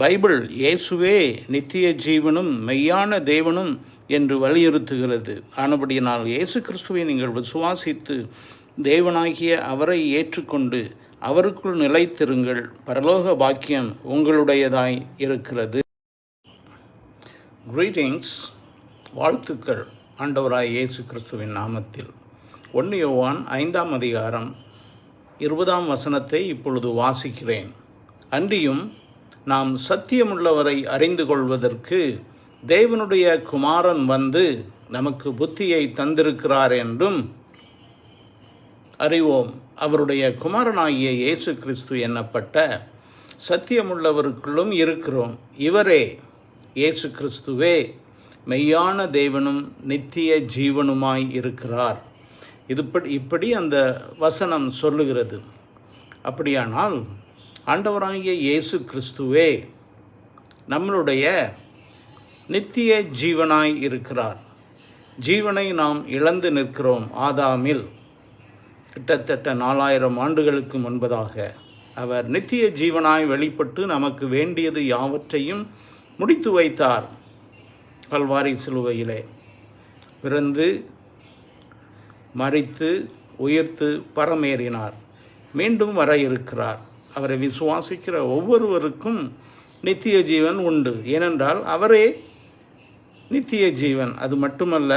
Bible இயேசுவே நித்திய ஜீவனும் மெய்யான தேவனும் என்று வலியுறுத்துகிறது. ஆனபடியினால் இயேசு கிறிஸ்துவை நீங்கள் விசுவாசித்து தேவனாகிய அவரை ஏற்றுக்கொண்டு அவருக்குள் நிலைத்திருங்கள். பரலோக பாக்கியம் உங்களுடையதாய் இருக்கிறது. கிரீட்டிங்ஸ், வாழ்த்துக்கள் ஆண்டவராய் இயேசு கிறிஸ்துவின் நாமத்தில். 1 யோவான் 5ஆம் அதிகாரம் 20ஆம் வசனத்தை இப்பொழுது வாசிக்கிறேன். அன்றியும் நாம் சத்தியமுள்ளவரை அறிந்து கொள்வதற்கு தேவனுடைய குமாரன் வந்து நமக்கு புத்தியை தந்திருக்கிறார் என்றும் அறிவோம். அவருடைய குமாரனாகிய இயேசு கிறிஸ்து என்னப்பட்ட சத்தியமுள்ளவருக்குள்ளும் இருக்கிறோம். இவரே இயேசு கிறிஸ்துவே மெய்யான தேவனும் நித்திய ஜீவனுமாய் இருக்கிறார். இப்படி அந்த வசனம் சொல்லுகிறது. அப்படியானால் ஆண்டவராகிய இயேசு கிறிஸ்துவே நம்மளுடைய நித்திய ஜீவனாய் இருக்கிறார். ஜீவனை நாம் இழந்து நிற்கிறோம். ஆதாமில் கிட்டத்தட்ட 4000 ஆண்டுகளுக்கு முன்பதாக அவர் நித்திய ஜீவனாய் வெளிப்பட்டு நமக்கு வேண்டியது யாவற்றையும் முடித்து வைத்தார். கல்வாரி சிலுவையிலே பிறந்து மரித்து உயிர்த்து பரமேறினார். மீண்டும் வர இருக்கிறார். அவரை விசுவாசிக்கிற ஒவ்வொருவருக்கும் நித்திய ஜீவன் உண்டு. ஏனென்றால் அவரே நித்திய ஜீவன். அது மட்டுமல்ல,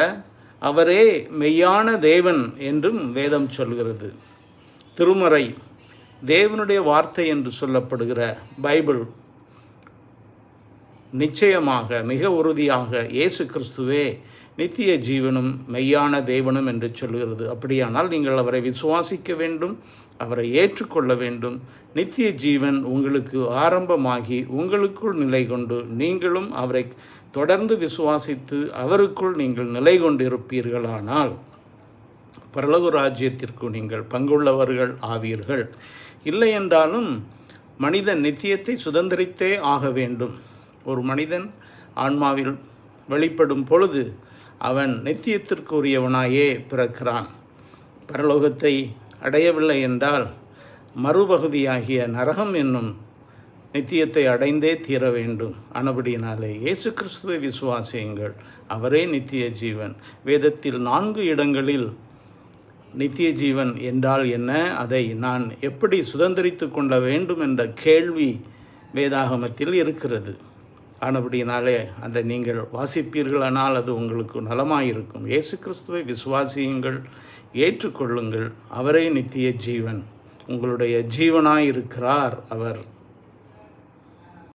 அவரே மெய்யான தேவன் என்றும் வேதம் சொல்கிறது. திருமறை தேவனுடைய வார்த்தை என்று சொல்லப்படுகிற பைபிள் நிச்சயமாக மிக உறுதியாக இயேசு கிறிஸ்துவே நித்திய ஜீவனும் மெய்யான தேவனும் என்று சொல்கிறது. அப்படியானால் நீங்கள் அவரை விசுவாசிக்க வேண்டும், அவரை ஏற்றுக்கொள்ள வேண்டும். நித்திய ஜீவன் உங்களுக்கு ஆரம்பமாகி உங்களுக்குள் நிலை கொண்டு நீங்களும் அவரை தொடர்ந்து விசுவாசித்து அவருக்குள் நீங்கள் நிலை கொண்டிருப்பீர்களானால் பரலோக ராஜ்யத்திற்கு நீங்கள் பங்குள்ளவர்கள் ஆவீர்கள். இல்லை என்றாலும் மனிதன் நித்தியத்தை சுதந்திரித்தே ஆக வேண்டும். ஒரு மனிதன் ஆன்மாவில் வெளிப்படும் பொழுது அவன் நித்தியத்திற்குரியவனாயே பிறக்கிறான். பரலோகத்தை அடையவில்லை என்றால் மறுபகுதியாகிய நரகம் என்னும் நித்தியத்தை அடைந்தே தீர வேண்டும். ஆனபடியினாலே இயேசு கிறிஸ்துவை விசுவாசியுங்கள். அவரே நித்திய ஜீவன். வேதத்தில் 4 இடங்களில் நித்திய ஜீவன் என்றால் என்ன, அதை நான் எப்படி சுதந்திரித்து கொள்ள வேண்டும் என்ற கேள்வி வேதாகமத்தில் இருக்கிறது. ஆனபடியினாலே அதை நீங்கள் வாசிப்பீர்களானால் அது உங்களுக்கு நலமாயிருக்கும். இயேசு கிறிஸ்துவை விசுவாசியுங்கள், ஏற்றுக்கொள்ளுங்கள். அவரே நித்திய ஜீவன், உங்களுடைய ஜீவனாயிருக்கிறார் அவர்.